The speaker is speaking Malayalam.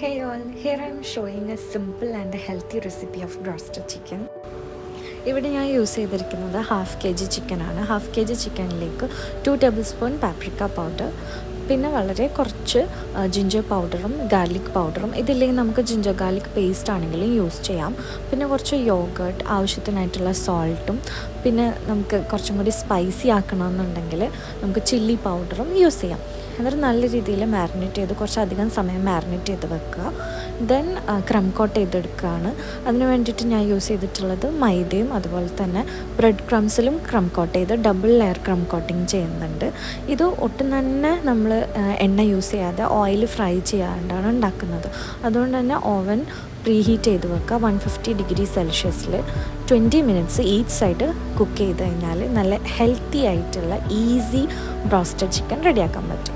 Hey all, here I am showing a simple and a healthy recipe of broasted chicken. ഇവിടെ ഞാൻ യൂസ് ചെയ്തിരിക്കുന്നത് ഹാഫ് കെ ജി ചിക്കനാണ്. ഹാഫ് കെ ജി ചിക്കനിലേക്ക് 2 ടേബിൾ സ്പൂൺ പാപ്രിക്ക പൗഡർ, പിന്നെ വളരെ കുറച്ച് ജിഞ്ചർ പൗഡറും ഗാർലിക് പൗഡറും, ഇതില്ലെങ്കിൽ നമുക്ക് ജിഞ്ചർ ഗാർലിക് പേസ്റ്റ് ആണെങ്കിലും യൂസ് ചെയ്യാം. പിന്നെ കുറച്ച് യോഗർട്ട്, ആവശ്യത്തിനായിട്ടുള്ള സോൾട്ടും, പിന്നെ നമുക്ക് കുറച്ചും കൂടി സ്പൈസി ആക്കണമെന്നുണ്ടെങ്കിൽ നമുക്ക് ചില്ലി പൗഡറും യൂസ് ചെയ്യാം. എന്നിട്ട് നല്ല രീതിയിൽ മാരിനേറ്റ് ചെയ്ത് കുറച്ചധികം സമയം മാരിനേറ്റ് ചെയ്ത് വെക്കുക. ദെൻ ക്രം കോട്ട് ചെയ്തെടുക്കുകയാണ്. അതിന് വേണ്ടിയിട്ട് ഞാൻ യൂസ് ചെയ്തിട്ടുള്ളത് മൈദയും അതുപോലെ തന്നെ ബ്രെഡ് ക്രംസിലും ക്രം കോട്ട് ചെയ്ത് ഡബിൾ ലെയർ ക്രം കോട്ടിങ് ചെയ്യുന്നുണ്ട്. ഇത് ഒട്ടും തന്നെ നമ്മൾ എണ്ണ യൂസ് ചെയ്യാതെ ഓയിൽ ഫ്രൈ ചെയ്യാണ്ടാണ് ഉണ്ടാക്കുന്നത്. അതുകൊണ്ട് തന്നെ ഓവൻ പ്രീഹീറ്റ് ചെയ്ത് വെക്കുക 150 ഡിഗ്രി സെൽഷ്യസിൽ 20 മിനിറ്റ്സ് ഈച്ച് സൈഡ് കുക്ക് ചെയ്ത് കഴിഞ്ഞാൽ നല്ല ഹെൽത്തി ആയിട്ടുള്ള ഈസി ബ്രോസ്റ്റഡ് ചിക്കൻ റെഡിയാക്കാൻ പറ്റും.